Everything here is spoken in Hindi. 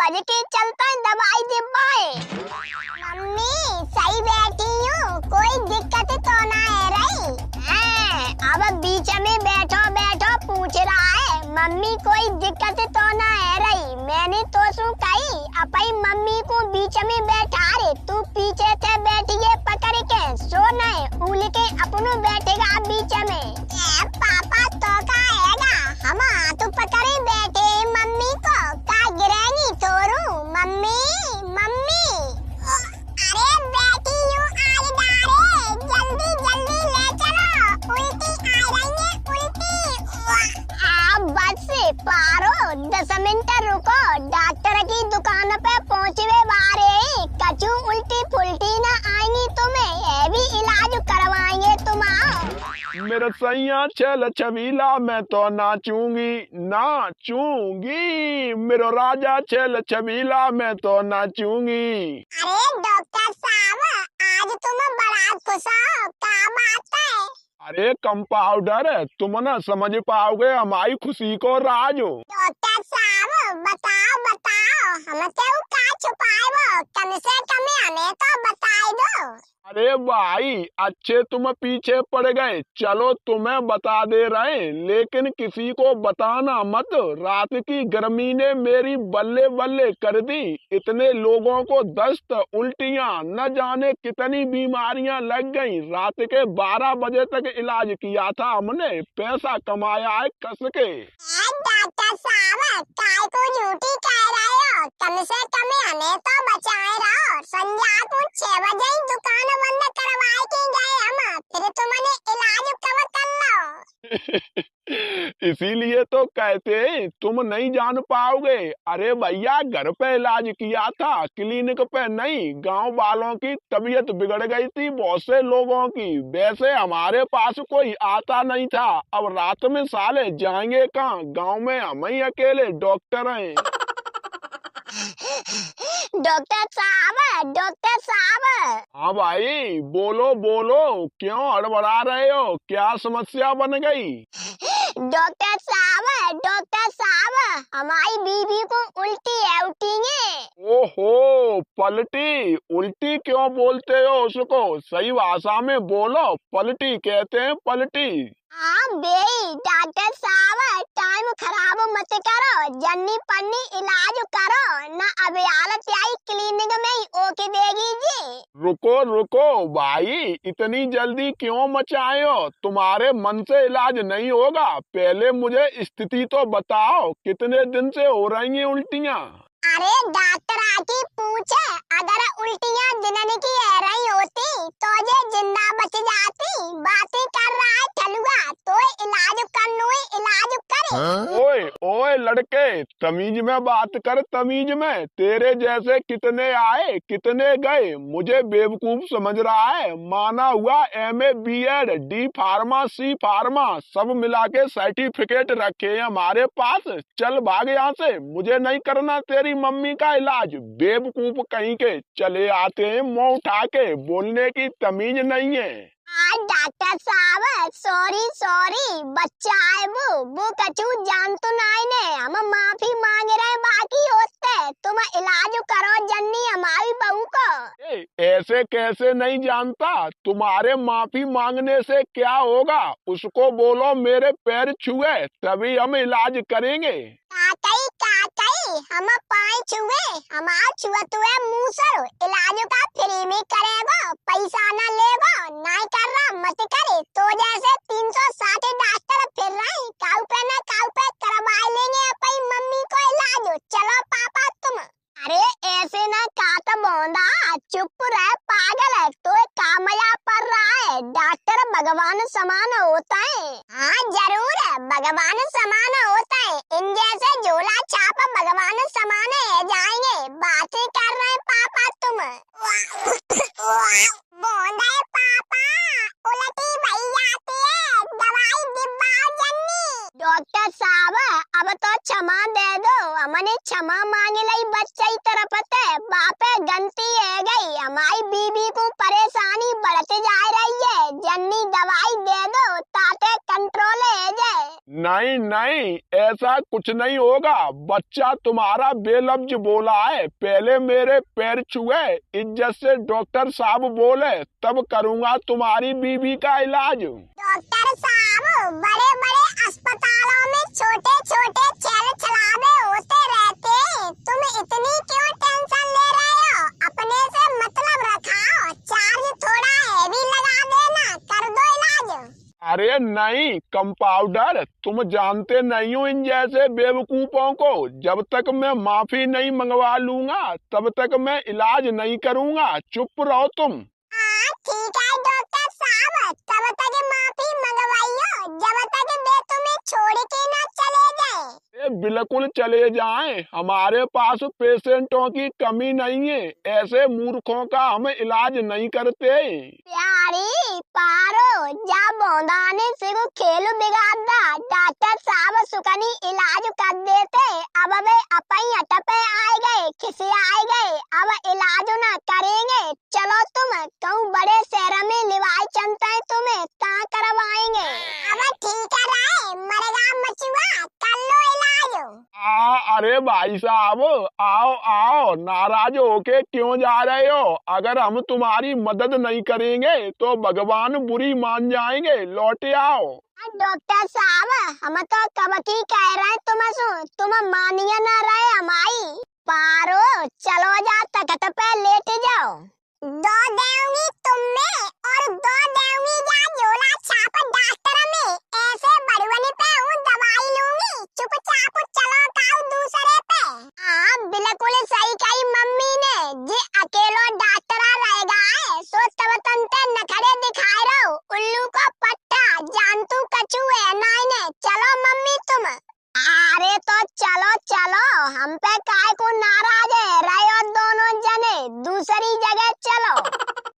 भज के चलता है दवाई दिब्बाए। मम्मी सही बैठी हूँ, कोई दिक्कत तो ना है रही। अब बीच में बैठो बैठो पूछ रहा है मम्मी कोई दिक्कत तो ना है रही। मैंने तो सु कही अपनी मम्मी को बीच में बैठा रे, तू पीछे से बैठिए पकड़ के सो नहीं उल के अपनों बैठेगा बीच में। पापा तो का हैगा, हम हाथ पकड़े बैठे मम्मी को का गिरेगी छोड़ू। मम्मी मम्मी अरे बैठी हूँ आज डारे, जल्दी जल्दी ले चलो, उल्टी आ रही है उल्टी। आप बस से पारो 10 मिनट रुको, डॉक्टर की दुकान पे पहुँचवे बारे कछु उल्टी फुल्टी ना आएंगी तुम्हें, ये भी इलाज करवाएंगे तुम। मेरा सैया चल छबीला मैं तो नाचूंगी नाचूंगी, मेरो राजा चल छबीला मैं तो नाचूंगी। अरे डॉक्टर साहब आज तुम बड़ा खुश हो, क्या बात है? अरे कंपाउंडर तुम ना समझ पाओगे हमारी खुशी को राजू। डॉक्टर साहब बताओ बताओ, हम क्यों का छुपाए वो, कम से कम हमें तो बताई दो। अरे भाई अच्छे तुम पीछे पड़ गए, चलो तुम्हें बता दे रहे, लेकिन किसी को बताना मत। रात की गर्मी ने मेरी बल्ले बल्ले कर दी, इतने लोगों को दस्त उल्टियां न जाने कितनी बीमारियां लग गईं। रात के 12 बजे तक इलाज किया था हमने, पैसा कमाया है कस के। डॉक्टर साहब काय को झूठी कह रहे हो, कम से कम हमें तो बचाए रहो। संध्या को 6 बजे ही दुकान बंद करवाए के गए हम, फिर तुमने इलाज कब कर लो। इसीलिए तो कहते हैं तुम नहीं जान पाओगे। अरे भैया घर पे इलाज किया था, क्लिनिक पे नहीं। गांव वालों की तबीयत बिगड़ गई थी बहुत से लोगों की, वैसे हमारे पास कोई आता नहीं था। अब रात में साले जाएंगे कहाँ, गांव में हम ही अकेले डॉक्टर हैं। डॉक्टर साहब। हाँ भाई बोलो बोलो, क्यों हड़बड़ा रहे हो, क्या समस्या बन गई? डॉक्टर साहब हमारी बीबी को उल्टी है उठेंगे। ओहो पलटी, उल्टी क्यों बोलते हो उसको, सही भाषा में बोलो, पलटी कहते हैं पलटी। हाँ बे डॉक्टर साहब टाइम खराब मत करो, जन्नी पन्नी इलाज करो ना, अभी हालत आई क्लिनिक में ही ओके देगी जी। रुको रुको भाई, इतनी जल्दी क्यों मचाए हो, तुम्हारे मन से इलाज नहीं होगा। पहले मुझे स्थिति तो बताओ, कितने दिन से हो रही हैं उल्टियाँ? अरे डॉक्टर आके पूछे, अगर उल्टियाँ दिनन की आ रही होती तो ये जिंदा बच जाती। बातें कर रहा है ठलुआ, तो इलाज करनो इलाज करे। ओए ओए लड़के, तमीज में बात कर, तमीज में। तेरे जैसे कितने आए कितने गए, मुझे बेवकूफ समझ रहा है। माना हुआ MA BEd D pharma C pharma सब मिला के सर्टिफिकेट रखे हैं हमारे पास। चल भाग यहाँ से, मुझे नहीं करना तेरी मम्मी का इलाज। बेवकूफ कहीं के चले आते हैं मुंह उठा के, बोलने की तमीज नहीं है। डॉक्टर साहब सॉरी बच्चा है वो कछु जान तो नहीं ने, हम माफी मांग रहे हैं, बाकी होते तुम इलाज करो जन्नी हमारी बहू को। ऐसे कैसे नहीं जानता, तुम्हारे माफी मांगने से क्या होगा, उसको बोलो मेरे पैर छुए तभी हम इलाज करेंगे। काकई हम पाए छुए, हमार छुअत हुए मूसर, इलाज का फ्री में करेगा, पैसा न लेगा, नहीं कर रहा मत करे। तो जैसे 360 डॉक्टर फिर रहे, काउ पे न काउ पे करवा लेंगे अपनी मम्मी को इलाज। चलो पापा तुम। अरे ऐसे ना काट बोंदा, चुप रह पागल है, तो कामया पड़ रहा है। डॉक्टर भगवान समान होता है। हाँ जरूर है, भगवान समान होता है, इन जैसे झोला छाप भगवान समान है जाएंगे। बातें कर रहे पापा तुम। बोंदा पापा उल्टी भई जाती है, दवाई दिब्बाओ जन्नी। डॉक्टर साहब अब तो क्षमा दे दो, हमने क्षमा मांगे लाई बच्चा ही तरफ ते बापे गलती है गई, हमारी बीबी को परेशानी बढ़ते जा रही है, जन्नी दवाई दे दो ताते कंट्रोल है जाए। नहीं नहीं ऐसा कुछ नहीं होगा, बच्चा तुम्हारा बेलफ्ज बोला है। पहले मेरे पैर छुए, इज्जत से डॉक्टर साहब बोले, तब करूंगा तुम्हारी बीवी का इलाज। डॉक्टर साहब, बड़े बड़े अस्पतालों में छोटे छोटे छेल छलावे होते रहते हैं, तुम इतनी क्यों टेंशन ले रहे हो? अपने से मतलब रखाओ, चार्ज थोड़ा हैवी लगा देना, कर दो इलाज। अरे नहीं कंपाउंडर, तुम जानते नहीं हो इन जैसे बेवकूफों को। जब तक मैं माफी नहीं मंगवा लूंगा तब तक मैं इलाज नहीं करूंगा। चुप रहो तुम। हाँ ठीक है डॉक्टर साहब, तब तक माफी मंगवाइयो जब तक वे तुम्हें छोड़ के ना चले जाए। ये बिल्कुल चले जाएं, हमारे पास पेशेंटों की कमी नहीं है। ऐसे मूर्खों का हम इलाज नहीं करते। प्यारी पारो जा बोंदाने से को खेल बिगाड़ा, डॉक्टर साहब सुकनी इलाज कर देते। अब वे अपई अटपे आए गए, किसी आए गए, अब इलाज ना करेंगे। चलो तुम कहूँ बड़े शहर में लिवाई चलता है, तुम्हें ता करवाएंगे। अब ठीक है राय, मरेगा मचुआ, कर लो इलाज। अरे भाई साहब, आओ आओ, नाराज होके क्यों जा रहे हो? अगर हम तुम्हारी मदद नहीं करेंगे तो भगवान बुरी मान जाएंगे। लौट आओ। डॉक्टर साहब, हम तो कब की कह रहे हैं तुम मानिए ना रहे हमारी। पारो चलो जा तख्त पे लेट जाओ। दो देऊंगी तुम में और दो देऊंगी जा झोला छाप डॉक्टर में। ऐसे बड़ुअनी पे हूँ दवाई लूंगी, चुपचाप चलो काऊ दूसरे पे। हाँ बिल्कुल सही कही मम्मी ने, जे अकेलो डॉक्टर रहेगा है सो तब तंते नखरे दिखाए रहो। उल्लू को पट्टा जानतू कछू है नाइने। चलो मम्मी तुम। अरे तो चलो चलो, हम पे काय को नाराज